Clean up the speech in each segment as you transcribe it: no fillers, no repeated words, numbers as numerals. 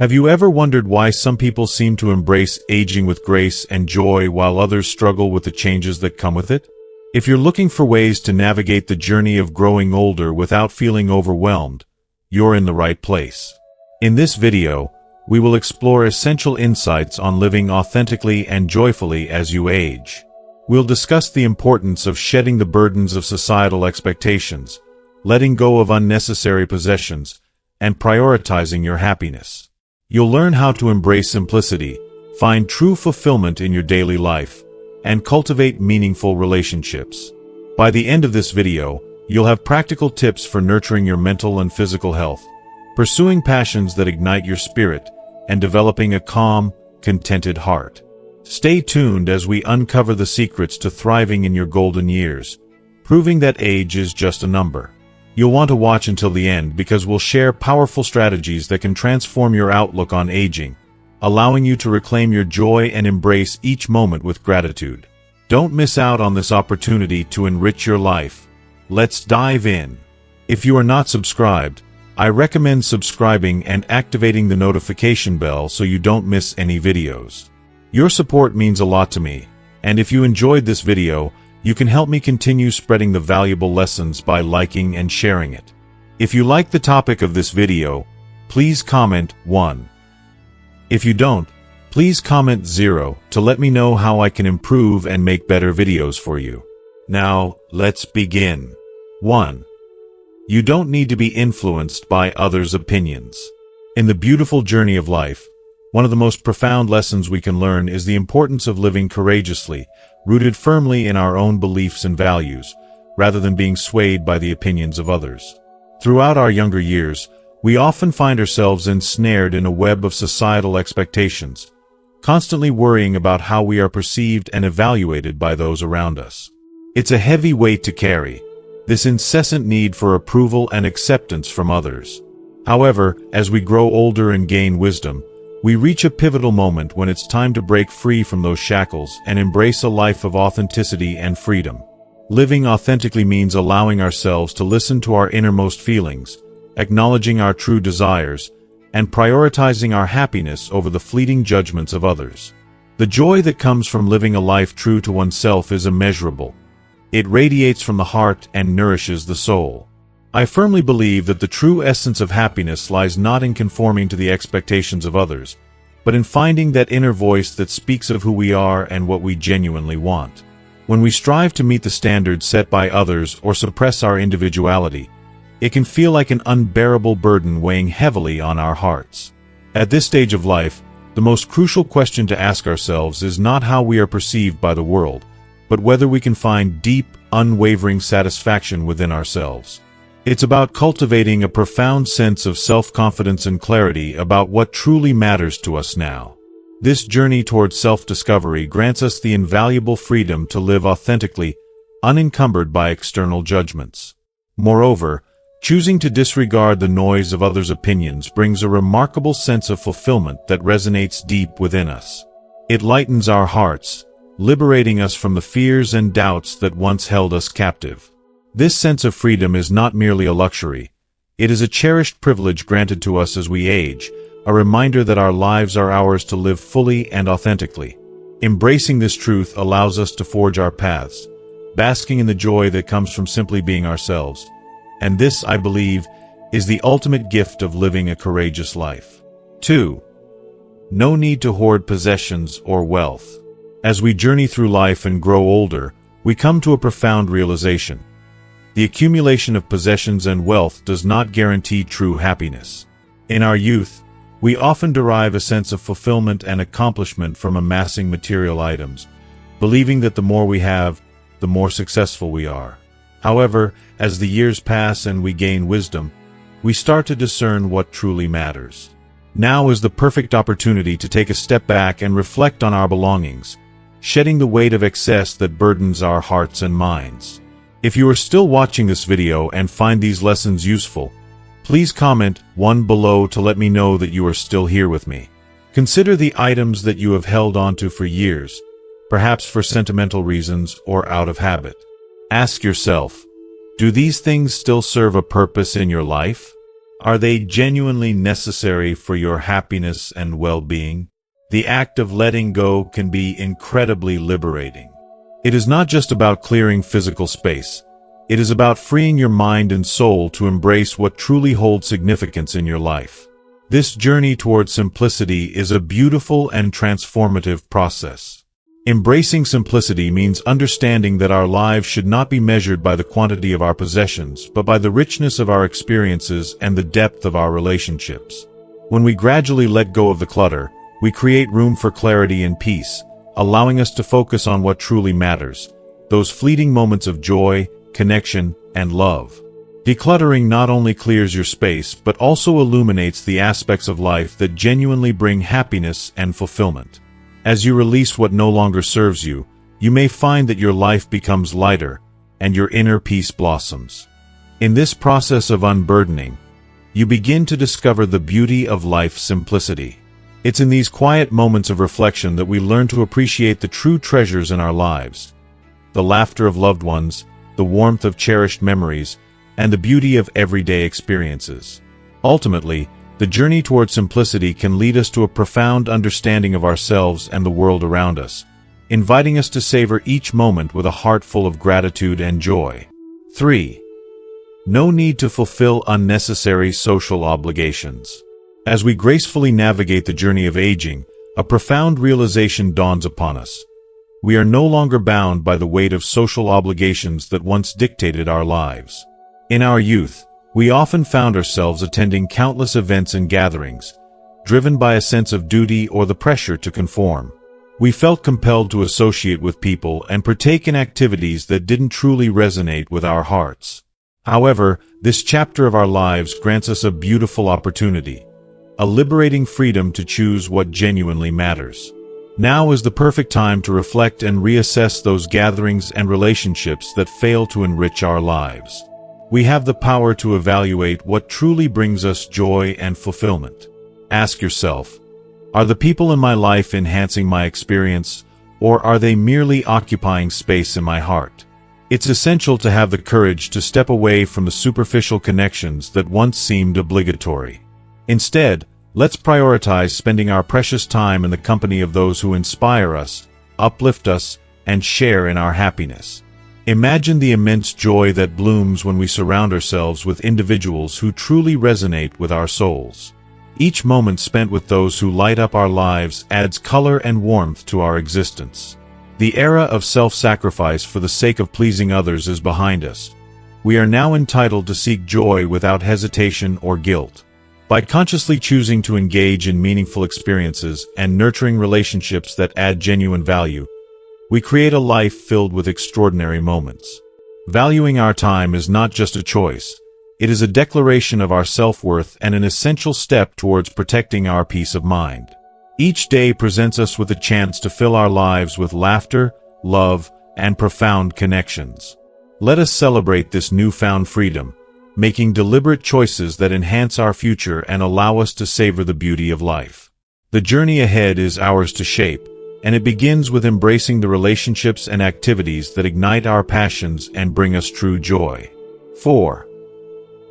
Have you ever wondered why some people seem to embrace aging with grace and joy while others struggle with the changes that come with it? If you're looking for ways to navigate the journey of growing older without feeling overwhelmed, you're in the right place. In this video, we will explore essential insights on living authentically and joyfully as you age. We'll discuss the importance of shedding the burdens of societal expectations, letting go of unnecessary possessions, and prioritizing your happiness. You'll learn how to embrace simplicity, find true fulfillment in your daily life, and cultivate meaningful relationships. By the end of this video, you'll have practical tips for nurturing your mental and physical health, pursuing passions that ignite your spirit, and developing a calm, contented heart. Stay tuned as we uncover the secrets to thriving in your golden years, proving that age is just a number. You'll want to watch until the end because we'll share powerful strategies that can transform your outlook on aging, allowing you to reclaim your joy and embrace each moment with gratitude. Don't miss out on this opportunity to enrich your life. Let's dive in. If you are not subscribed, I recommend subscribing and activating the notification bell so you don't miss any videos. Your support means a lot to me, and if you enjoyed this video, you can help me continue spreading the valuable lessons by liking and sharing it. If you like the topic of this video, please comment 1. If you don't, please comment 0 to let me know how I can improve and make better videos for you. Now, let's begin. 1. You don't need to be influenced by others' opinions. In the beautiful journey of life, one of the most profound lessons we can learn is the importance of living courageously, rooted firmly in our own beliefs and values, rather than being swayed by the opinions of others. Throughout our younger years, we often find ourselves ensnared in a web of societal expectations, constantly worrying about how we are perceived and evaluated by those around us. It's a heavy weight to carry, this incessant need for approval and acceptance from others. However, as we grow older and gain wisdom, we reach a pivotal moment when it's time to break free from those shackles and embrace a life of authenticity and freedom. Living authentically means allowing ourselves to listen to our innermost feelings, acknowledging our true desires, and prioritizing our happiness over the fleeting judgments of others. The joy that comes from living a life true to oneself is immeasurable. It radiates from the heart and nourishes the soul. I firmly believe that the true essence of happiness lies not in conforming to the expectations of others, but in finding that inner voice that speaks of who we are and what we genuinely want. When we strive to meet the standards set by others or suppress our individuality, it can feel like an unbearable burden weighing heavily on our hearts. At this stage of life, the most crucial question to ask ourselves is not how we are perceived by the world, but whether we can find deep, unwavering satisfaction within ourselves. It's about cultivating a profound sense of self-confidence and clarity about what truly matters to us now. This journey towards self-discovery grants us the invaluable freedom to live authentically, unencumbered by external judgments. Moreover, choosing to disregard the noise of others' opinions brings a remarkable sense of fulfillment that resonates deep within us. It lightens our hearts, liberating us from the fears and doubts that once held us captive. This sense of freedom is not merely a luxury. It is a cherished privilege granted to us as we age, a reminder that our lives are ours to live fully and authentically. Embracing this truth allows us to forge our paths, basking in the joy that comes from simply being ourselves. And this, I believe, is the ultimate gift of living a courageous life. 2. No need to hoard possessions or wealth. As we journey through life and grow older, we come to a profound realization. The accumulation of possessions and wealth does not guarantee true happiness. In our youth, we often derive a sense of fulfillment and accomplishment from amassing material items, believing that the more we have, the more successful we are. However, as the years pass and we gain wisdom, we start to discern what truly matters. Now is the perfect opportunity to take a step back and reflect on our belongings, shedding the weight of excess that burdens our hearts and minds. If you are still watching this video and find these lessons useful, please comment 1 below to let me know that you are still here with me. Consider the items that you have held onto for years, perhaps for sentimental reasons or out of habit. Ask yourself, do these things still serve a purpose in your life? Are they genuinely necessary for your happiness and well-being? The act of letting go can be incredibly liberating. It is not just about clearing physical space. It is about freeing your mind and soul to embrace what truly holds significance in your life. This journey toward simplicity is a beautiful and transformative process. Embracing simplicity means understanding that our lives should not be measured by the quantity of our possessions, but by the richness of our experiences and the depth of our relationships. When we gradually let go of the clutter, we create room for clarity and peace, allowing us to focus on what truly matters, those fleeting moments of joy, connection, and love. Decluttering not only clears your space, but also illuminates the aspects of life that genuinely bring happiness and fulfillment. As you release what no longer serves you, you may find that your life becomes lighter, and your inner peace blossoms. In this process of unburdening, you begin to discover the beauty of life's simplicity. It's in these quiet moments of reflection that we learn to appreciate the true treasures in our lives: the laughter of loved ones, the warmth of cherished memories, and the beauty of everyday experiences. Ultimately, the journey toward simplicity can lead us to a profound understanding of ourselves and the world around us, inviting us to savor each moment with a heart full of gratitude and joy. 3. No need to fulfill unnecessary social obligations. As we gracefully navigate the journey of aging, a profound realization dawns upon us. We are no longer bound by the weight of social obligations that once dictated our lives. In our youth, we often found ourselves attending countless events and gatherings, driven by a sense of duty or the pressure to conform. We felt compelled to associate with people and partake in activities that didn't truly resonate with our hearts. However, this chapter of our lives grants us a beautiful opportunity, a liberating freedom to choose what genuinely matters. Now is the perfect time to reflect and reassess those gatherings and relationships that fail to enrich our lives. We have the power to evaluate what truly brings us joy and fulfillment. Ask yourself, are the people in my life enhancing my experience, or are they merely occupying space in my heart? It's essential to have the courage to step away from the superficial connections that once seemed obligatory. Instead, let's prioritize spending our precious time in the company of those who inspire us, uplift us, and share in our happiness. Imagine the immense joy that blooms when we surround ourselves with individuals who truly resonate with our souls. Each moment spent with those who light up our lives adds color and warmth to our existence. The era of self-sacrifice for the sake of pleasing others is behind us. We are now entitled to seek joy without hesitation or guilt. By consciously choosing to engage in meaningful experiences and nurturing relationships that add genuine value, we create a life filled with extraordinary moments. Valuing our time is not just a choice. It is a declaration of our self-worth and an essential step towards protecting our peace of mind. Each day presents us with a chance to fill our lives with laughter, love, and profound connections. Let us celebrate this newfound freedom, making deliberate choices that enhance our future and allow us to savor the beauty of life. The journey ahead is ours to shape, and it begins with embracing the relationships and activities that ignite our passions and bring us true joy. 4.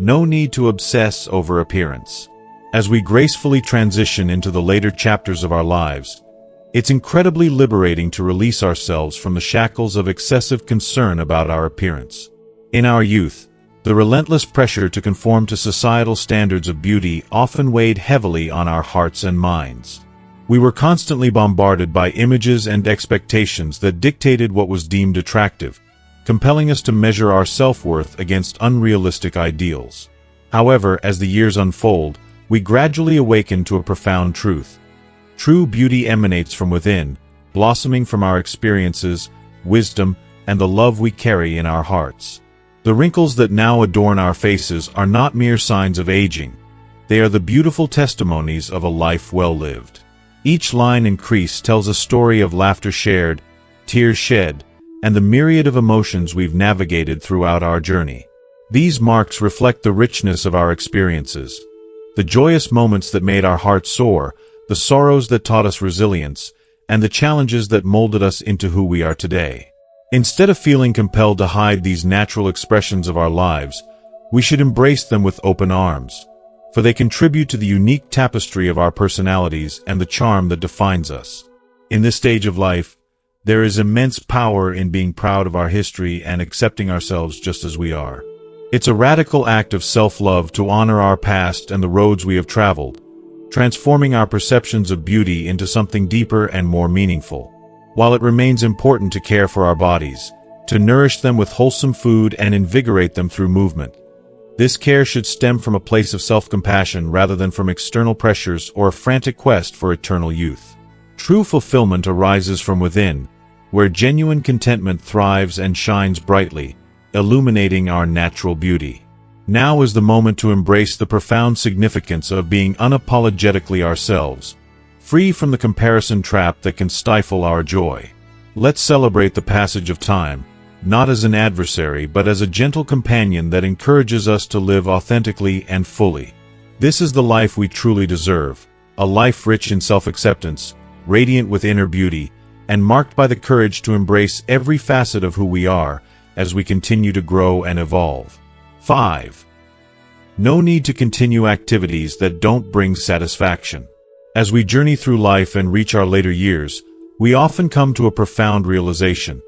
No need to obsess over appearance. As we gracefully transition into the later chapters of our lives, it's incredibly liberating to release ourselves from the shackles of excessive concern about our appearance. In our youth, the relentless pressure to conform to societal standards of beauty often weighed heavily on our hearts and minds. We were constantly bombarded by images and expectations that dictated what was deemed attractive, compelling us to measure our self-worth against unrealistic ideals. However, as the years unfold, we gradually awaken to a profound truth. True beauty emanates from within, blossoming from our experiences, wisdom, and the love we carry in our hearts. The wrinkles that now adorn our faces are not mere signs of aging. They are the beautiful testimonies of a life well lived. Each line and crease tells a story of laughter shared, tears shed, and the myriad of emotions we've navigated throughout our journey. These marks reflect the richness of our experiences, the joyous moments that made our hearts soar, the sorrows that taught us resilience, and the challenges that molded us into who we are today. Instead of feeling compelled to hide these natural expressions of our lives, we should embrace them with open arms. for they contribute to the unique tapestry of our personalities and the charm that defines us. In this stage of life, there is immense power in being proud of our history and accepting ourselves just as we are. It's a radical act of self-love to honor our past and the roads we have traveled, transforming our perceptions of beauty into something deeper and more meaningful. While it remains important to care for our bodies, to nourish them with wholesome food and invigorate them through movement, this care should stem from a place of self-compassion rather than from external pressures or a frantic quest for eternal youth. True fulfillment arises from within, where genuine contentment thrives and shines brightly, illuminating our natural beauty. Now is the moment to embrace the profound significance of being unapologetically ourselves, free from the comparison trap that can stifle our joy. Let's celebrate the passage of time, not as an adversary but as a gentle companion that encourages us to live authentically and fully. This is the life we truly deserve, a life rich in self-acceptance, radiant with inner beauty, and marked by the courage to embrace every facet of who we are as we continue to grow and evolve. 5. No need to continue activities that don't bring satisfaction. As we journey through life and reach our later years, we often come to a profound realization.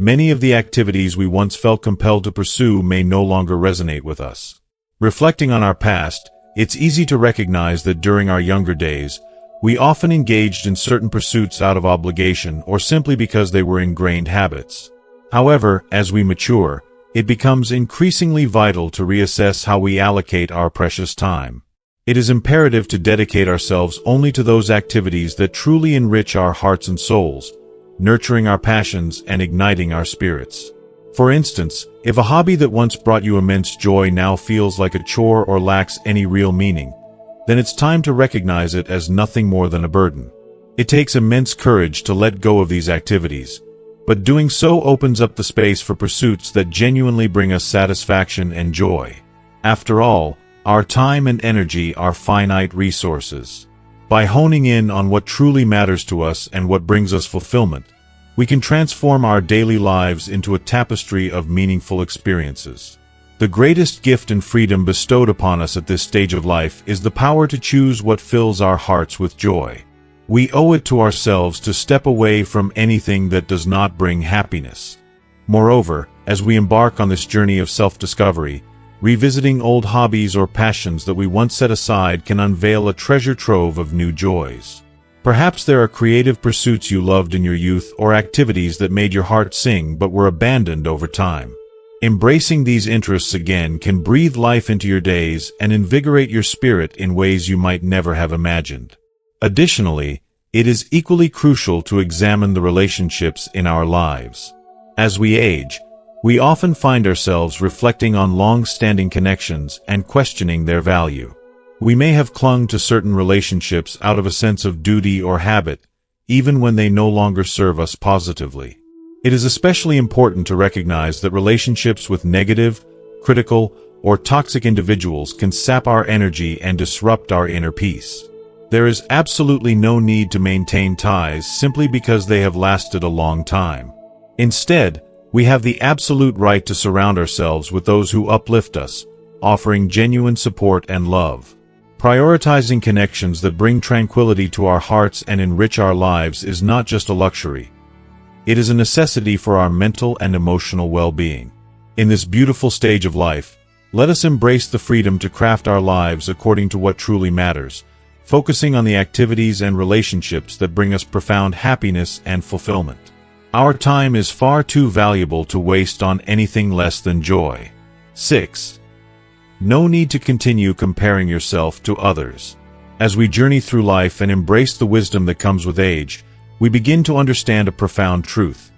Many of the activities we once felt compelled to pursue may no longer resonate with us. Reflecting on our past, it's easy to recognize that during our younger days, we often engaged in certain pursuits out of obligation or simply because they were ingrained habits. However, as we mature, it becomes increasingly vital to reassess how we allocate our precious time. It is imperative to dedicate ourselves only to those activities that truly enrich our hearts and souls, nurturing our passions and igniting our spirits. For instance, if a hobby that once brought you immense joy now feels like a chore or lacks any real meaning, then it's time to recognize it as nothing more than a burden. It takes immense courage to let go of these activities, but doing so opens up the space for pursuits that genuinely bring us satisfaction and joy. After all, our time and energy are finite resources. By honing in on what truly matters to us and what brings us fulfillment, we can transform our daily lives into a tapestry of meaningful experiences. The greatest gift and freedom bestowed upon us at this stage of life is the power to choose what fills our hearts with joy. We owe it to ourselves to step away from anything that does not bring happiness. Moreover, as we embark on this journey of self-discovery, revisiting old hobbies or passions that we once set aside can unveil a treasure trove of new joys. Perhaps there are creative pursuits you loved in your youth or activities that made your heart sing but were abandoned over time. Embracing these interests again can breathe life into your days and invigorate your spirit in ways you might never have imagined. Additionally, it is equally crucial to examine the relationships in our lives. As we age, we often find ourselves reflecting on long-standing connections and questioning their value. We may have clung to certain relationships out of a sense of duty or habit, even when they no longer serve us positively. It is especially important to recognize that relationships with negative, critical, or toxic individuals can sap our energy and disrupt our inner peace. There is absolutely no need to maintain ties simply because they have lasted a long time. Instead, we have the absolute right to surround ourselves with those who uplift us, offering genuine support and love. Prioritizing connections that bring tranquility to our hearts and enrich our lives is not just a luxury. It is a necessity for our mental and emotional well-being. In this beautiful stage of life, let us embrace the freedom to craft our lives according to what truly matters, focusing on the activities and relationships that bring us profound happiness and fulfillment. Our time is far too valuable to waste on anything less than joy. 6. No need to continue comparing yourself to others. As we journey through life and embrace the wisdom that comes with age, we begin to understand a profound truth.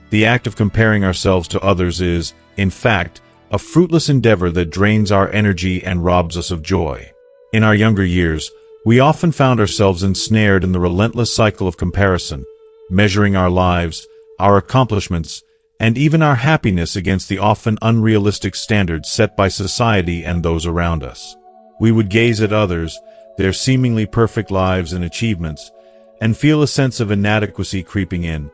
The act of comparing ourselves to others is, in fact, a fruitless endeavor that drains our energy and robs us of joy. In our younger years, we often found ourselves ensnared in the relentless cycle of comparison, measuring our lives, our accomplishments, and even our happiness against the often unrealistic standards set by society and those around us. We would gaze at others, their seemingly perfect lives and achievements, and feel a sense of inadequacy creeping in,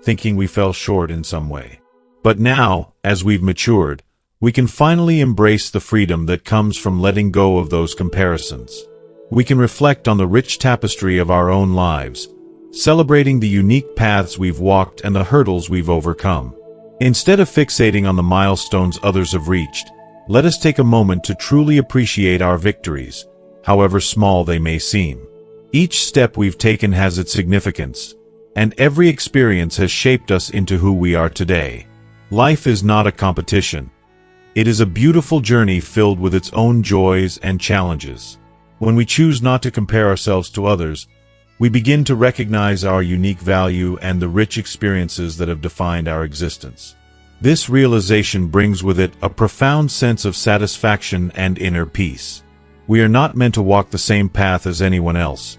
thinking we fell short in some way. But now, as we've matured, we can finally embrace the freedom that comes from letting go of those comparisons. We can reflect on the rich tapestry of our own lives, celebrating the unique paths we've walked and the hurdles we've overcome. Instead of fixating on the milestones others have reached, let us take a moment to truly appreciate our victories, however small they may seem. Each step we've taken has its significance, and every experience has shaped us into who we are today. Life is not a competition. It is a beautiful journey filled with its own joys and challenges. When we choose not to compare ourselves to others, we begin to recognize our unique value and the rich experiences that have defined our existence. This realization brings with it a profound sense of satisfaction and inner peace. We are not meant to walk the same path as anyone else.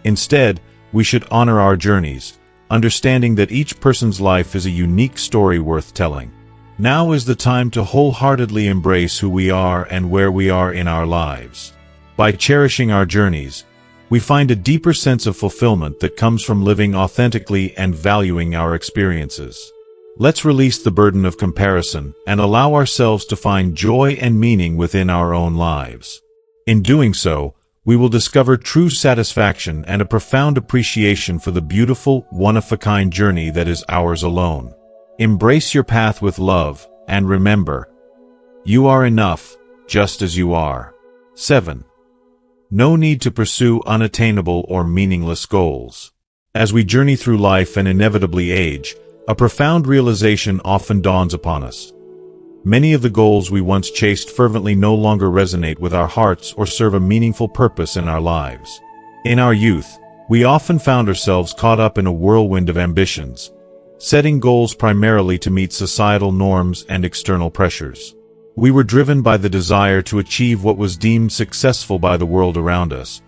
Instead, we should honor our journeys, understanding that each person's life is a unique story worth telling. Now is the time to wholeheartedly embrace who we are and where we are in our lives. By cherishing our journeys, we find a deeper sense of fulfillment that comes from living authentically and valuing our experiences. Let's release the burden of comparison and allow ourselves to find joy and meaning within our own lives. In doing so, we will discover true satisfaction and a profound appreciation for the beautiful, one-of-a-kind journey that is ours alone. Embrace your path with love, and remember, you are enough, just as you are. 7. No need to pursue unattainable or meaningless goals. As we journey through life and inevitably age, a profound realization often dawns upon us. Many of the goals we once chased fervently no longer resonate with our hearts or serve a meaningful purpose in our lives. In our youth, we often found ourselves caught up in a whirlwind of ambitions, setting goals primarily to meet societal norms and external pressures. We were driven by the desire to achieve what was deemed successful by the world around us,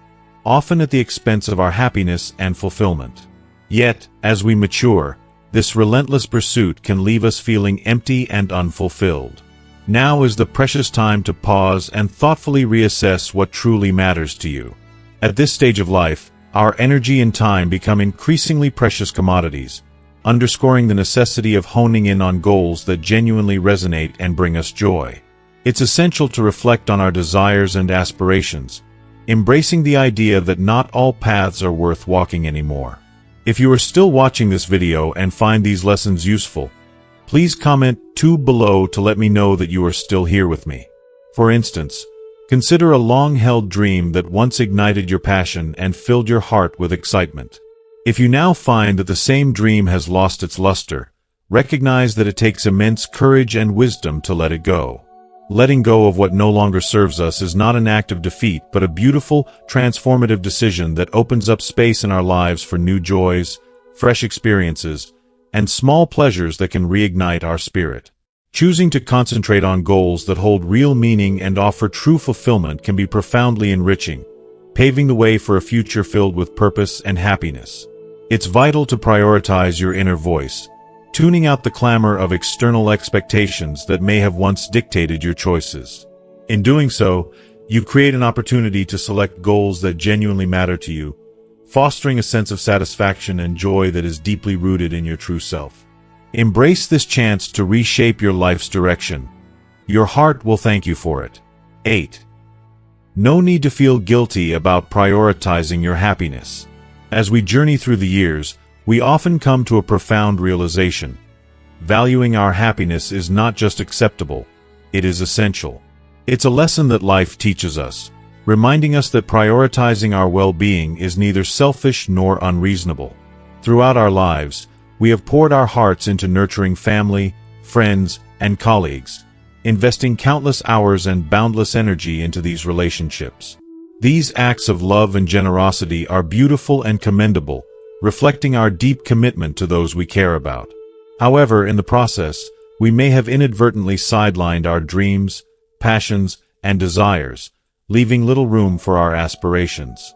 often at the expense of our happiness and fulfillment. Yet, as we mature, this relentless pursuit can leave us feeling empty and unfulfilled. Now is the precious time to pause and thoughtfully reassess what truly matters to you. At this stage of life, our energy and time become increasingly precious commodities, underscoring the necessity of honing in on goals that genuinely resonate and bring us joy. It's essential to reflect on our desires and aspirations, embracing the idea that not all paths are worth walking anymore. If you are still watching this video and find these lessons useful, please comment below to let me know that you are still here with me. For instance, consider a long-held dream that once ignited your passion and filled your heart with excitement. If you now find that the same dream has lost its luster, recognize that it takes immense courage and wisdom to let it go. Letting go of what no longer serves us is not an act of defeat, but a beautiful, transformative decision that opens up space in our lives for new joys, fresh experiences, and small pleasures that can reignite our spirit. Choosing to concentrate on goals that hold real meaning and offer true fulfillment can be profoundly enriching, paving the way for a future filled with purpose and happiness. It's vital to prioritize your inner voice, tuning out the clamor of external expectations that may have once dictated your choices. In doing so, you create an opportunity to select goals that genuinely matter to you, fostering a sense of satisfaction and joy that is deeply rooted in your true self. Embrace this chance to reshape your life's direction. Your heart will thank you for it. 8. No need to feel guilty about prioritizing your happiness. As we journey through the years, we often come to a profound realization. Valuing our happiness is not just acceptable, it is essential. It's a lesson that life teaches us, reminding us that prioritizing our well-being is neither selfish nor unreasonable. Throughout our lives, we have poured our hearts into nurturing family, friends, and colleagues, investing countless hours and boundless energy into these relationships. These acts of love and generosity are beautiful and commendable, reflecting our deep commitment to those we care about. However, in the process, we may have inadvertently sidelined our dreams, passions, and desires, leaving little room for our aspirations.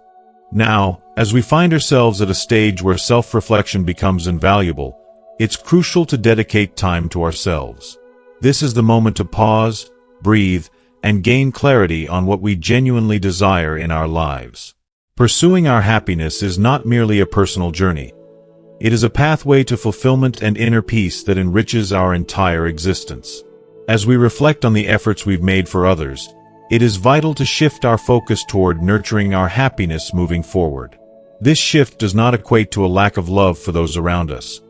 Now, as we find ourselves at a stage where self-reflection becomes invaluable, it's crucial to dedicate time to ourselves. This is the moment to pause, breathe, and gain clarity on what we genuinely desire in our lives. Pursuing our happiness is not merely a personal journey. It is a pathway to fulfillment and inner peace that enriches our entire existence. As we reflect on the efforts we've made for others, it is vital to shift our focus toward nurturing our happiness moving forward. This shift does not equate to a lack of love for those around us.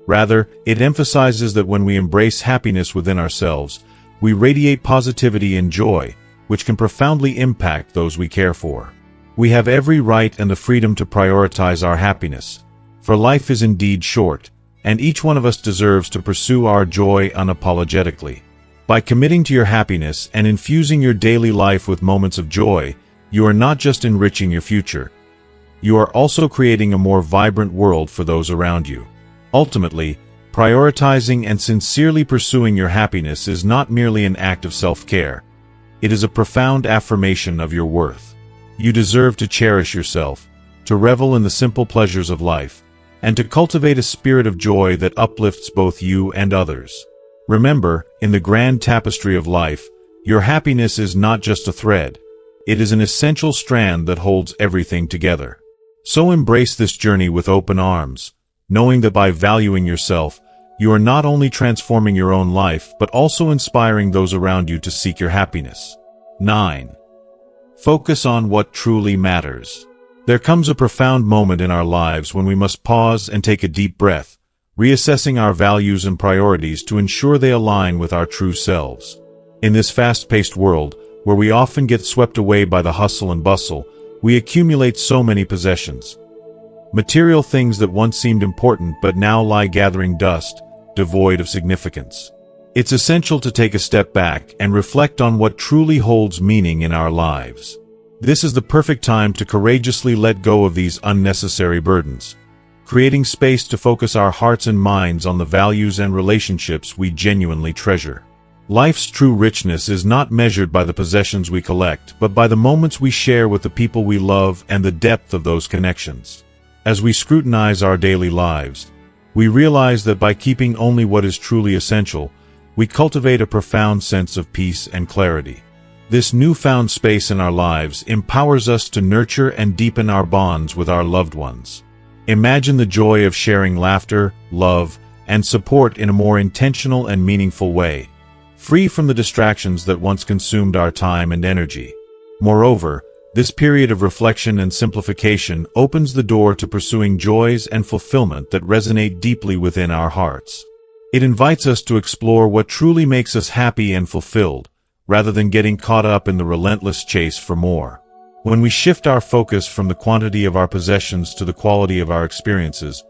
Rather, it emphasizes that when we embrace happiness within ourselves, we radiate positivity and joy, which can profoundly impact those we care for. We have every right and the freedom to prioritize our happiness, for life is indeed short, and each one of us deserves to pursue our joy unapologetically. By committing to your happiness and infusing your daily life with moments of joy, you are not just enriching your future, you are also creating a more vibrant world for those around you. Ultimately, prioritizing and sincerely pursuing your happiness is not merely an act of self-care. It is a profound affirmation of your worth. You deserve to cherish yourself, to revel in the simple pleasures of life, and to cultivate a spirit of joy that uplifts both you and others. Remember, in the grand tapestry of life, your happiness is not just a thread. It is an essential strand that holds everything together. So embrace this journey with open arms, knowing that by valuing yourself, you are not only transforming your own life but also inspiring those around you to seek your happiness. 9. Focus on what truly matters. There comes a profound moment in our lives when we must pause and take a deep breath, reassessing our values and priorities to ensure they align with our true selves. In this fast-paced world, where we often get swept away by the hustle and bustle, we accumulate so many possessions. Material things that once seemed important but now lie gathering dust, devoid of significance. It's essential to take a step back and reflect on what truly holds meaning in our lives. This is the perfect time to courageously let go of these unnecessary burdens, creating space to focus our hearts and minds on the values and relationships we genuinely treasure. Life's true richness is not measured by the possessions we collect, but by the moments we share with the people we love and the depth of those connections. As we scrutinize our daily lives, we realize that by keeping only what is truly essential, we cultivate a profound sense of peace and clarity. This newfound space in our lives empowers us to nurture and deepen our bonds with our loved ones. Imagine the joy of sharing laughter, love, and support in a more intentional and meaningful way, free from the distractions that once consumed our time and energy. Moreover, this period of reflection and simplification opens the door to pursuing joys and fulfillment that resonate deeply within our hearts. It invites us to explore what truly makes us happy and fulfilled, rather than getting caught up in the relentless chase for more. When we shift our focus from the quantity of our possessions to the quality of our experiences,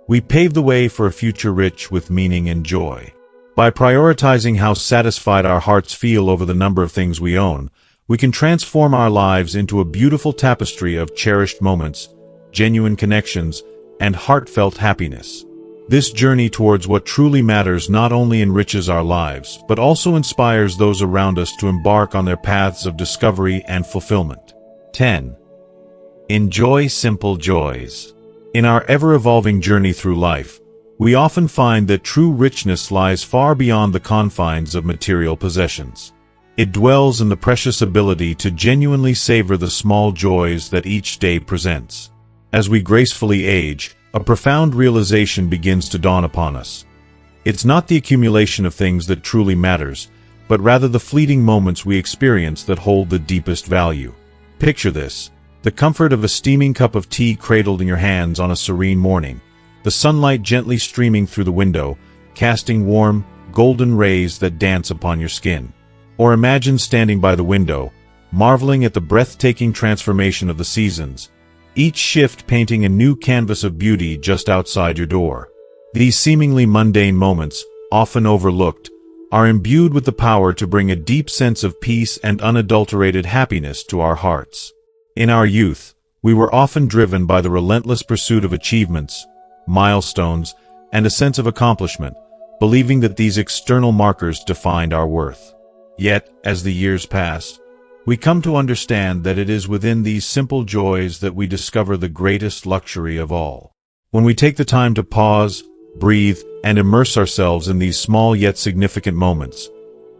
we pave the way for a future rich with meaning and joy. By prioritizing how satisfied our hearts feel over the number of things we own, we can transform our lives into a beautiful tapestry of cherished moments, genuine connections, and heartfelt happiness. This journey towards what truly matters not only enriches our lives, but also inspires those around us to embark on their paths of discovery and fulfillment. 10. Enjoy simple joys. In our ever-evolving journey through life, we often find that true richness lies far beyond the confines of material possessions. It dwells in the precious ability to genuinely savor the small joys that each day presents. As we gracefully age, a profound realization begins to dawn upon us. It's not the accumulation of things that truly matters, but rather the fleeting moments we experience that hold the deepest value. Picture this: the comfort of a steaming cup of tea cradled in your hands on a serene morning, the sunlight gently streaming through the window, casting warm, golden rays that dance upon your skin. Or imagine standing by the window, marveling at the breathtaking transformation of the seasons, each shift painting a new canvas of beauty just outside your door. These seemingly mundane moments, often overlooked, are imbued with the power to bring a deep sense of peace and unadulterated happiness to our hearts. In our youth, we were often driven by the relentless pursuit of achievements, milestones, and a sense of accomplishment, believing that these external markers defined our worth. Yet, as the years pass, we come to understand that it is within these simple joys that we discover the greatest luxury of all. When we take the time to pause, breathe, and immerse ourselves in these small yet significant moments,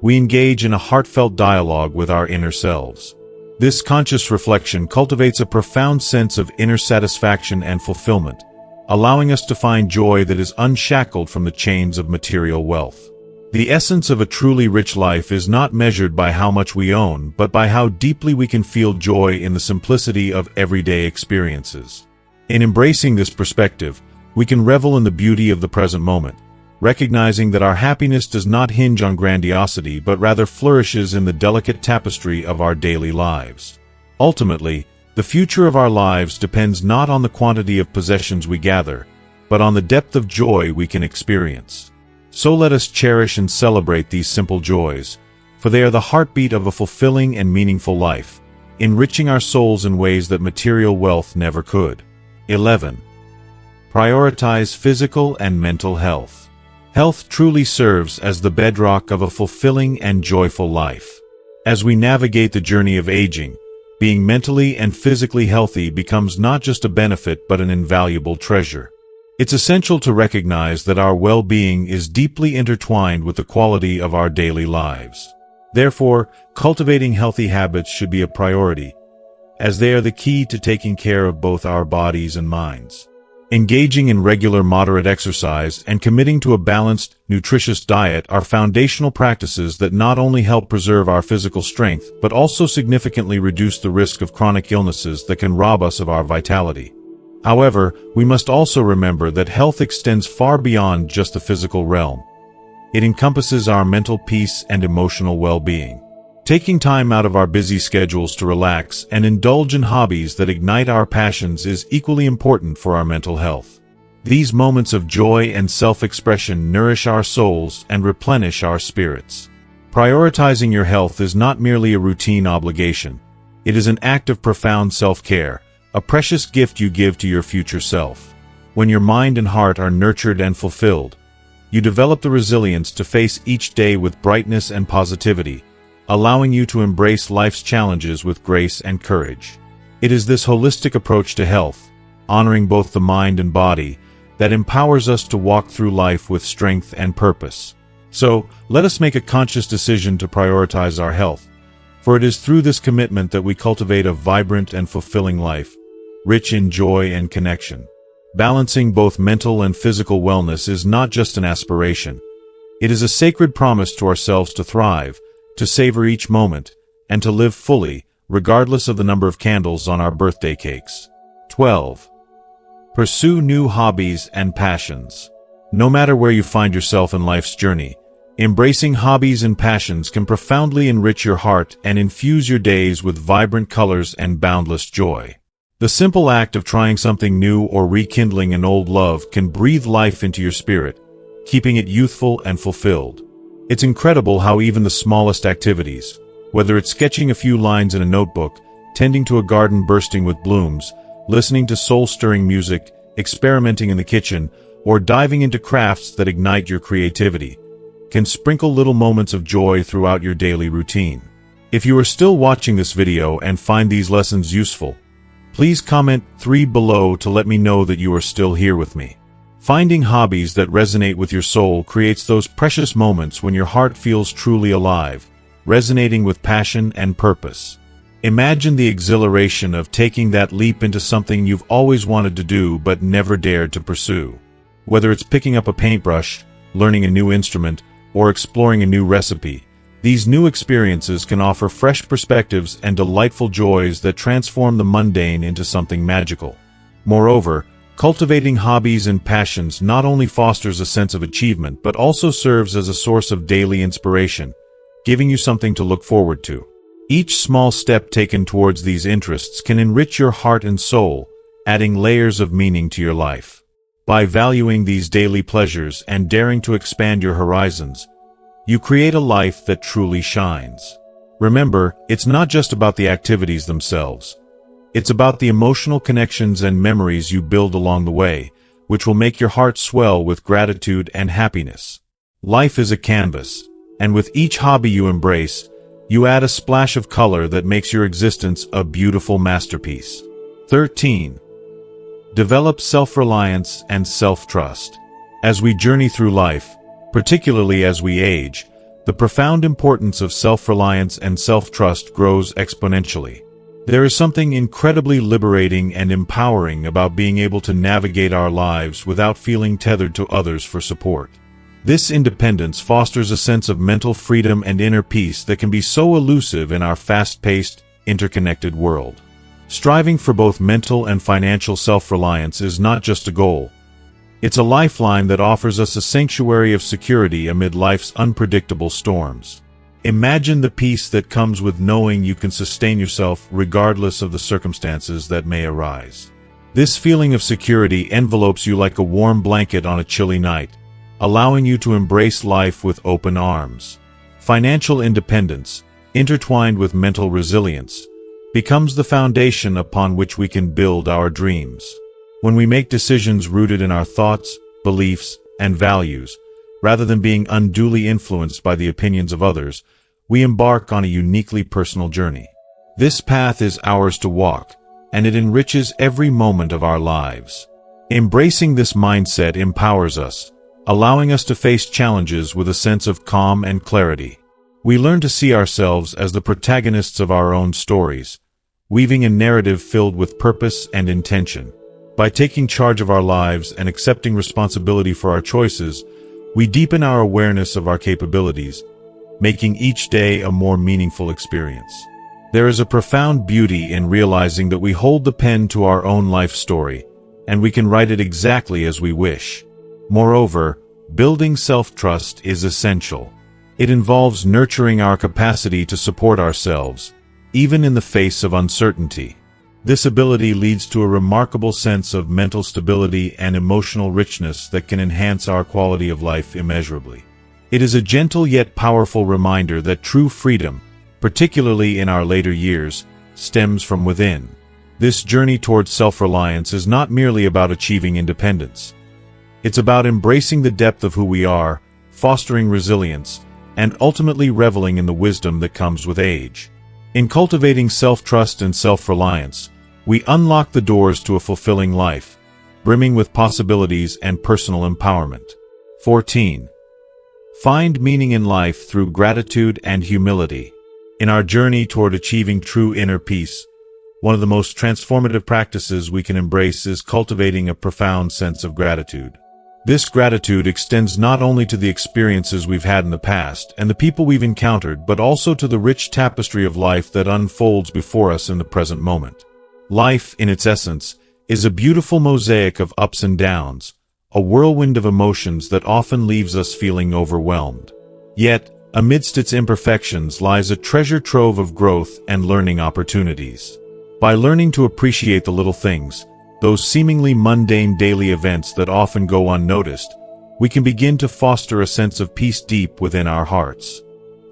we engage in a heartfelt dialogue with our inner selves. This conscious reflection cultivates a profound sense of inner satisfaction and fulfillment, allowing us to find joy that is unshackled from the chains of material wealth. The essence of a truly rich life is not measured by how much we own, but by how deeply we can feel joy in the simplicity of everyday experiences. In embracing this perspective, we can revel in the beauty of the present moment, recognizing that our happiness does not hinge on grandiosity but rather flourishes in the delicate tapestry of our daily lives. Ultimately, the future of our lives depends not on the quantity of possessions we gather, but on the depth of joy we can experience. So let us cherish and celebrate these simple joys, for they are the heartbeat of a fulfilling and meaningful life, enriching our souls in ways that material wealth never could. 11. Prioritize physical and mental health. Health truly serves as the bedrock of a fulfilling and joyful life. As we navigate the journey of aging, being mentally and physically healthy becomes not just a benefit but an invaluable treasure. It's essential to recognize that our well-being is deeply intertwined with the quality of our daily lives. Therefore, cultivating healthy habits should be a priority, as they are the key to taking care of both our bodies and minds. Engaging in regular moderate exercise and committing to a balanced, nutritious diet are foundational practices that not only help preserve our physical strength but also significantly reduce the risk of chronic illnesses that can rob us of our vitality. However, we must also remember that health extends far beyond just the physical realm. It encompasses our mental peace and emotional well-being. Taking time out of our busy schedules to relax and indulge in hobbies that ignite our passions is equally important for our mental health. These moments of joy and self-expression nourish our souls and replenish our spirits. Prioritizing your health is not merely a routine obligation. It is an act of profound self-care, a precious gift you give to your future self. When your mind and heart are nurtured and fulfilled, you develop the resilience to face each day with brightness and positivity, allowing you to embrace life's challenges with grace and courage. It is this holistic approach to health, honoring both the mind and body, that empowers us to walk through life with strength and purpose. So, let us make a conscious decision to prioritize our health, for it is through this commitment that we cultivate a vibrant and fulfilling life, rich in joy and connection. Balancing both mental and physical wellness is not just an aspiration. It is a sacred promise to ourselves to thrive, to savor each moment, and to live fully, regardless of the number of candles on our birthday cakes. 12. Pursue new hobbies and passions. No matter where you find yourself in life's journey, embracing hobbies and passions can profoundly enrich your heart and infuse your days with vibrant colors and boundless joy. The simple act of trying something new or rekindling an old love can breathe life into your spirit, keeping it youthful and fulfilled. It's incredible how even the smallest activities, whether it's sketching a few lines in a notebook, tending to a garden bursting with blooms, listening to soul-stirring music, experimenting in the kitchen, or diving into crafts that ignite your creativity, can sprinkle little moments of joy throughout your daily routine. If you are still watching this video and find these lessons useful, please comment 3 below to let me know that you are still here with me. Finding hobbies that resonate with your soul creates those precious moments when your heart feels truly alive, resonating with passion and purpose. Imagine the exhilaration of taking that leap into something you've always wanted to do but never dared to pursue. Whether it's picking up a paintbrush, learning a new instrument, or exploring a new recipe, these new experiences can offer fresh perspectives and delightful joys that transform the mundane into something magical. Moreover, cultivating hobbies and passions not only fosters a sense of achievement but also serves as a source of daily inspiration, giving you something to look forward to. Each small step taken towards these interests can enrich your heart and soul, adding layers of meaning to your life. By valuing these daily pleasures and daring to expand your horizons, you create a life that truly shines. Remember, it's not just about the activities themselves. It's about the emotional connections and memories you build along the way, which will make your heart swell with gratitude and happiness. Life is a canvas, and with each hobby you embrace, you add a splash of color that makes your existence a beautiful masterpiece. 13. Develop self-reliance and self-trust. As we journey through life, particularly as we age, the profound importance of self-reliance and self-trust grows exponentially. There is something incredibly liberating and empowering about being able to navigate our lives without feeling tethered to others for support. This independence fosters a sense of mental freedom and inner peace that can be so elusive in our fast-paced, interconnected world. Striving for both mental and financial self-reliance is not just a goal. It's a lifeline that offers us a sanctuary of security amid life's unpredictable storms. Imagine the peace that comes with knowing you can sustain yourself regardless of the circumstances that may arise. This feeling of security envelopes you like a warm blanket on a chilly night, allowing you to embrace life with open arms. Financial independence, intertwined with mental resilience, becomes the foundation upon which we can build our dreams. When we make decisions rooted in our thoughts, beliefs, and values, rather than being unduly influenced by the opinions of others, we embark on a uniquely personal journey. This path is ours to walk, and it enriches every moment of our lives. Embracing this mindset empowers us, allowing us to face challenges with a sense of calm and clarity. We learn to see ourselves as the protagonists of our own stories, weaving a narrative filled with purpose and intention. By taking charge of our lives and accepting responsibility for our choices, we deepen our awareness of our capabilities, making each day a more meaningful experience. There is a profound beauty in realizing that we hold the pen to our own life story, and we can write it exactly as we wish. Moreover, building self-trust is essential. It involves nurturing our capacity to support ourselves, even in the face of uncertainty. This ability leads to a remarkable sense of mental stability and emotional richness that can enhance our quality of life immeasurably. It is a gentle yet powerful reminder that true freedom, particularly in our later years, stems from within. This journey towards self-reliance is not merely about achieving independence. It's about embracing the depth of who we are, fostering resilience, and ultimately reveling in the wisdom that comes with age. In cultivating self-trust and self-reliance, we unlock the doors to a fulfilling life, brimming with possibilities and personal empowerment. 14. Find meaning in life through gratitude and humility. In our journey toward achieving true inner peace, one of the most transformative practices we can embrace is cultivating a profound sense of gratitude. This gratitude extends not only to the experiences we've had in the past and the people we've encountered, but also to the rich tapestry of life that unfolds before us in the present moment. Life, in its essence, is a beautiful mosaic of ups and downs, a whirlwind of emotions that often leaves us feeling overwhelmed. Yet, amidst its imperfections lies a treasure trove of growth and learning opportunities. By learning to appreciate the little things, those seemingly mundane daily events that often go unnoticed, we can begin to foster a sense of peace deep within our hearts.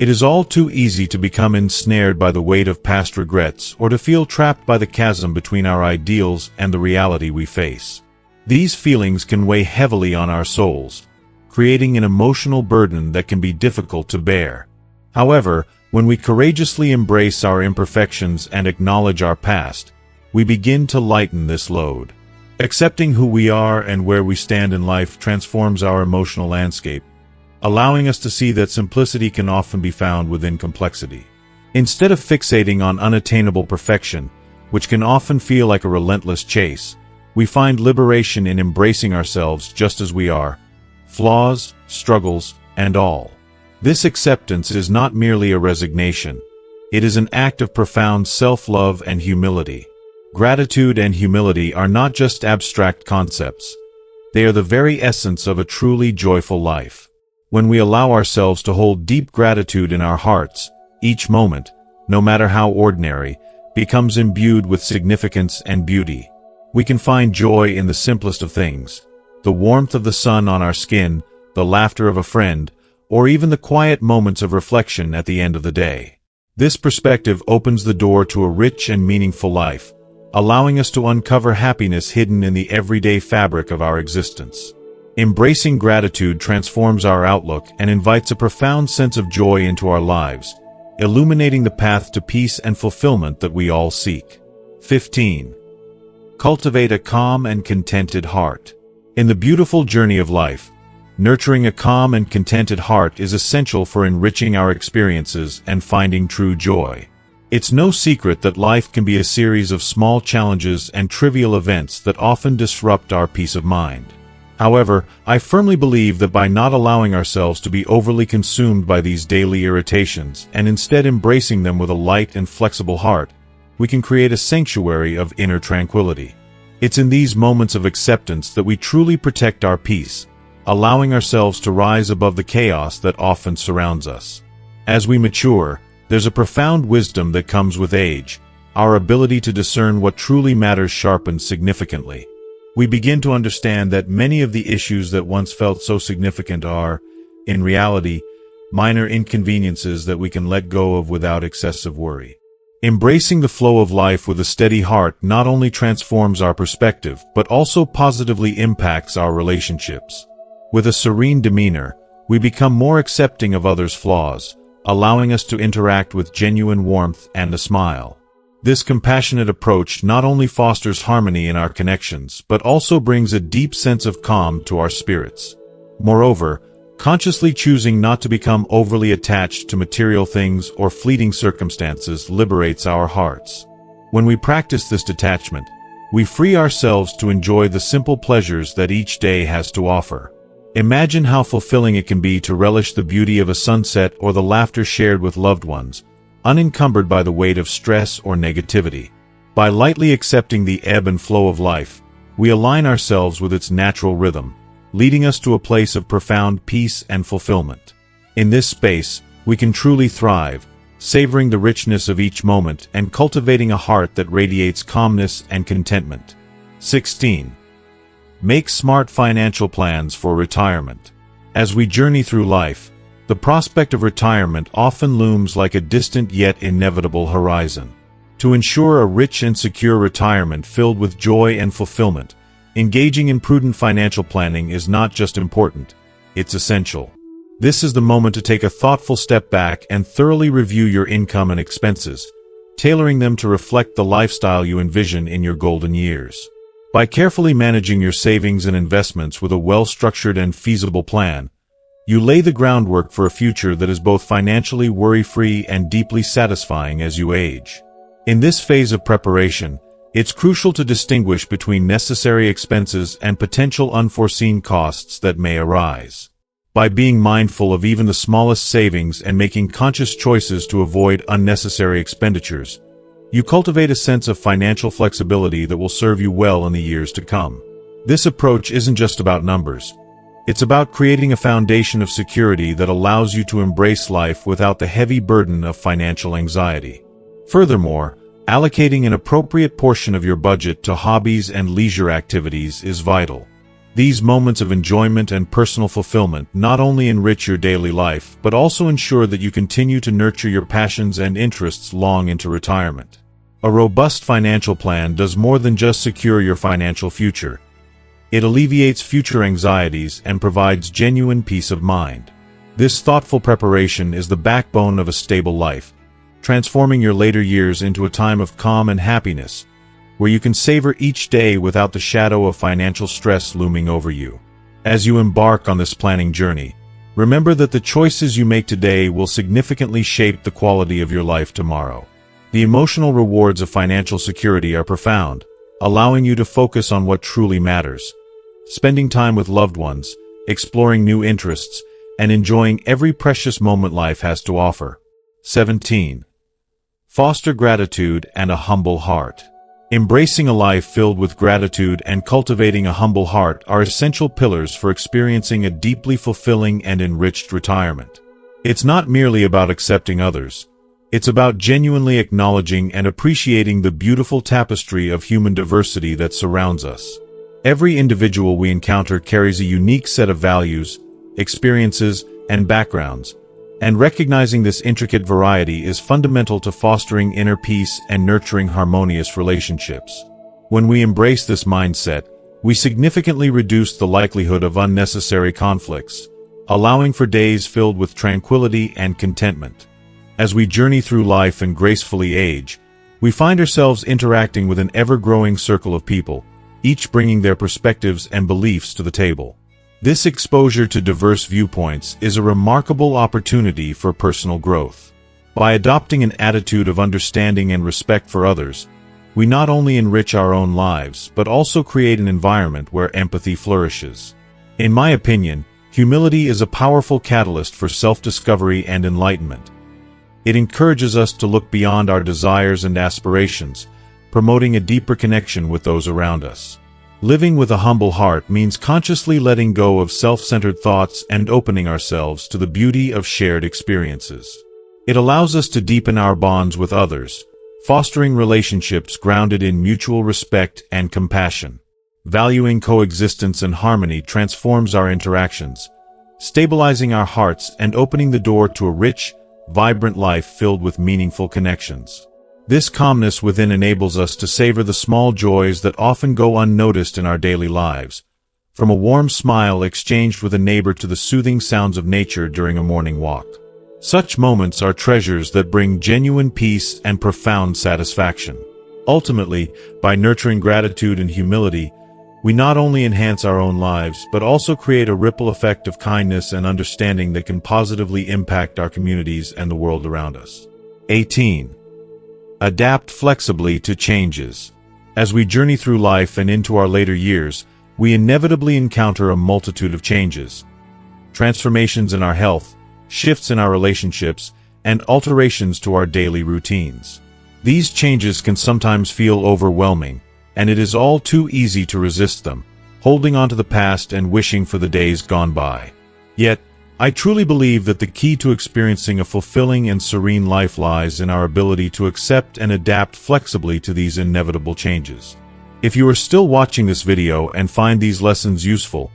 It is all too easy to become ensnared by the weight of past regrets or to feel trapped by the chasm between our ideals and the reality we face. These feelings can weigh heavily on our souls, creating an emotional burden that can be difficult to bear. However, when we courageously embrace our imperfections and acknowledge our past, we begin to lighten this load. Accepting who we are and where we stand in life transforms our emotional landscape, allowing us to see that simplicity can often be found within complexity. Instead of fixating on unattainable perfection, which can often feel like a relentless chase, we find liberation in embracing ourselves just as we are, flaws, struggles, and all. This acceptance is not merely a resignation. It is an act of profound self-love and humility. Gratitude and humility are not just abstract concepts. They are the very essence of a truly joyful life. When we allow ourselves to hold deep gratitude in our hearts, each moment, no matter how ordinary, becomes imbued with significance and beauty. We can find joy in the simplest of things, the warmth of the sun on our skin, the laughter of a friend, or even the quiet moments of reflection at the end of the day. This perspective opens the door to a rich and meaningful life, allowing us to uncover happiness hidden in the everyday fabric of our existence. Embracing gratitude transforms our outlook and invites a profound sense of joy into our lives, illuminating the path to peace and fulfillment that we all seek. 15. Cultivate a calm and contented heart. In the beautiful journey of life, nurturing a calm and contented heart is essential for enriching our experiences and finding true joy. It's no secret that life can be a series of small challenges and trivial events that often disrupt our peace of mind. However, I firmly believe that by not allowing ourselves to be overly consumed by these daily irritations and instead embracing them with a light and flexible heart, we can create a sanctuary of inner tranquility. It's in these moments of acceptance that we truly protect our peace, allowing ourselves to rise above the chaos that often surrounds us. As we mature, there's a profound wisdom that comes with age. Our ability to discern what truly matters sharpens significantly. We begin to understand that many of the issues that once felt so significant are, in reality, minor inconveniences that we can let go of without excessive worry. Embracing the flow of life with a steady heart not only transforms our perspective, but also positively impacts our relationships. With a serene demeanor, we become more accepting of others' flaws, allowing us to interact with genuine warmth and a smile. This compassionate approach not only fosters harmony in our connections, but also brings a deep sense of calm to our spirits. Moreover, consciously choosing not to become overly attached to material things or fleeting circumstances liberates our hearts. When we practice this detachment, we free ourselves to enjoy the simple pleasures that each day has to offer. Imagine how fulfilling it can be to relish the beauty of a sunset or the laughter shared with loved ones, unencumbered by the weight of stress or negativity. By lightly accepting the ebb and flow of life, we align ourselves with its natural rhythm, leading us to a place of profound peace and fulfillment. In this space, we can truly thrive, savoring the richness of each moment and cultivating a heart that radiates calmness and contentment. 16. Make smart financial plans for retirement. As we journey through life, the prospect of retirement often looms like a distant yet inevitable horizon. To ensure a rich and secure retirement filled with joy and fulfillment, engaging in prudent financial planning is not just important, it's essential. This is the moment to take a thoughtful step back and thoroughly review your income and expenses, tailoring them to reflect the lifestyle you envision in your golden years. By carefully managing your savings and investments with a well-structured and feasible plan, you lay the groundwork for a future that is both financially worry-free and deeply satisfying as you age. In this phase of preparation, it's crucial to distinguish between necessary expenses and potential unforeseen costs that may arise. By being mindful of even the smallest savings and making conscious choices to avoid unnecessary expenditures, you cultivate a sense of financial flexibility that will serve you well in the years to come. This approach isn't just about numbers. It's about creating a foundation of security that allows you to embrace life without the heavy burden of financial anxiety. Furthermore, allocating an appropriate portion of your budget to hobbies and leisure activities is vital. These moments of enjoyment and personal fulfillment not only enrich your daily life, but also ensure that you continue to nurture your passions and interests long into retirement. A robust financial plan does more than just secure your financial future. It alleviates future anxieties and provides genuine peace of mind. This thoughtful preparation is the backbone of a stable life, transforming your later years into a time of calm and happiness, where you can savor each day without the shadow of financial stress looming over you. As you embark on this planning journey, remember that the choices you make today will significantly shape the quality of your life tomorrow. The emotional rewards of financial security are profound, allowing you to focus on what truly matters. Spending time with loved ones, exploring new interests, and enjoying every precious moment life has to offer. 17. Foster gratitude and a humble heart. Embracing a life filled with gratitude and cultivating a humble heart are essential pillars for experiencing a deeply fulfilling and enriched retirement. It's not merely about accepting others. It's about genuinely acknowledging and appreciating the beautiful tapestry of human diversity that surrounds us. Every individual we encounter carries a unique set of values, experiences, and backgrounds, and recognizing this intricate variety is fundamental to fostering inner peace and nurturing harmonious relationships. When we embrace this mindset, we significantly reduce the likelihood of unnecessary conflicts, allowing for days filled with tranquility and contentment. As we journey through life and gracefully age, we find ourselves interacting with an ever-growing circle of people, each bringing their perspectives and beliefs to the table. This exposure to diverse viewpoints is a remarkable opportunity for personal growth. By adopting an attitude of understanding and respect for others, we not only enrich our own lives but also create an environment where empathy flourishes. In my opinion, humility is a powerful catalyst for self-discovery and enlightenment. It encourages us to look beyond our desires and aspirations, promoting a deeper connection with those around us. Living with a humble heart means consciously letting go of self-centered thoughts and opening ourselves to the beauty of shared experiences. It allows us to deepen our bonds with others, fostering relationships grounded in mutual respect and compassion. Valuing coexistence and harmony transforms our interactions, stabilizing our hearts and opening the door to a rich, vibrant life filled with meaningful connections. This calmness within enables us to savor the small joys that often go unnoticed in our daily lives, from a warm smile exchanged with a neighbor to the soothing sounds of nature during a morning walk. Such moments are treasures that bring genuine peace and profound satisfaction. Ultimately, by nurturing gratitude and humility, we not only enhance our own lives, but also create a ripple effect of kindness and understanding that can positively impact our communities and the world around us. 18. Adapt flexibly to changes. As we journey through life and into our later years, we inevitably encounter a multitude of changes. Transformations in our health, shifts in our relationships, and alterations to our daily routines. These changes can sometimes feel overwhelming, and it is all too easy to resist them, holding on to the past and wishing for the days gone by. Yet, I truly believe that the key to experiencing a fulfilling and serene life lies in our ability to accept and adapt flexibly to these inevitable changes. If you are still watching this video and find these lessons useful,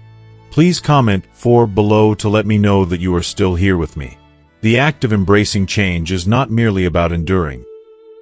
please comment below to let me know that you are still here with me. The act of embracing change is not merely about enduring.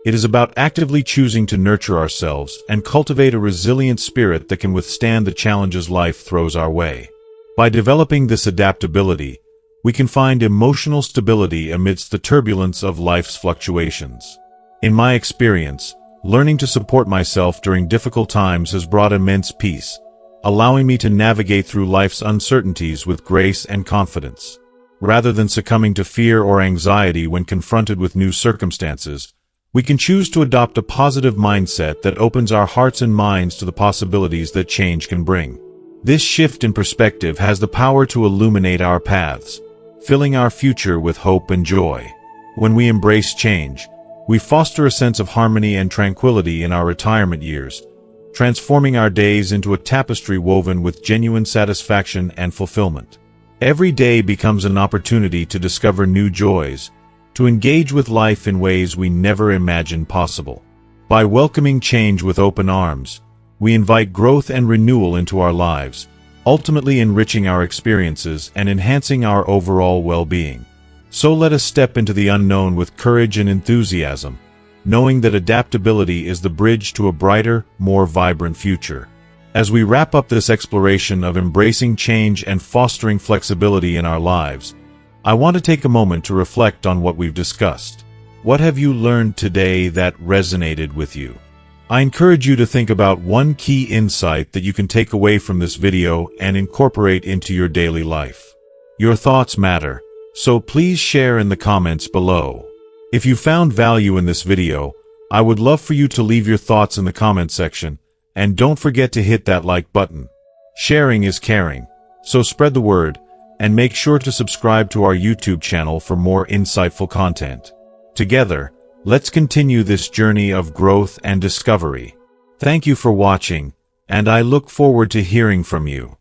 It is about actively choosing to nurture ourselves and cultivate a resilient spirit that can withstand the challenges life throws our way. By developing this adaptability, we can find emotional stability amidst the turbulence of life's fluctuations. In my experience, learning to support myself during difficult times has brought immense peace, allowing me to navigate through life's uncertainties with grace and confidence. Rather than succumbing to fear or anxiety when confronted with new circumstances, we can choose to adopt a positive mindset that opens our hearts and minds to the possibilities that change can bring. This shift in perspective has the power to illuminate our paths, filling our future with hope and joy. When we embrace change, we foster a sense of harmony and tranquility in our retirement years, transforming our days into a tapestry woven with genuine satisfaction and fulfillment. Every day becomes an opportunity to discover new joys, to engage with life in ways we never imagined possible. By welcoming change with open arms, we invite growth and renewal into our lives, ultimately enriching our experiences and enhancing our overall well-being. So let us step into the unknown with courage and enthusiasm, knowing that adaptability is the bridge to a brighter, more vibrant future. As we wrap up this exploration of embracing change and fostering flexibility in our lives, I want to take a moment to reflect on what we've discussed. What have you learned today that resonated with you? I encourage you to think about one key insight that you can take away from this video and incorporate into your daily life. Your thoughts matter, so please share in the comments below. If you found value in this video, I would love for you to leave your thoughts in the comment section, and don't forget to hit that like button. Sharing is caring, so spread the word, and make sure to subscribe to our YouTube channel for more insightful content. Together, let's continue this journey of growth and discovery. Thank you for watching, and I look forward to hearing from you.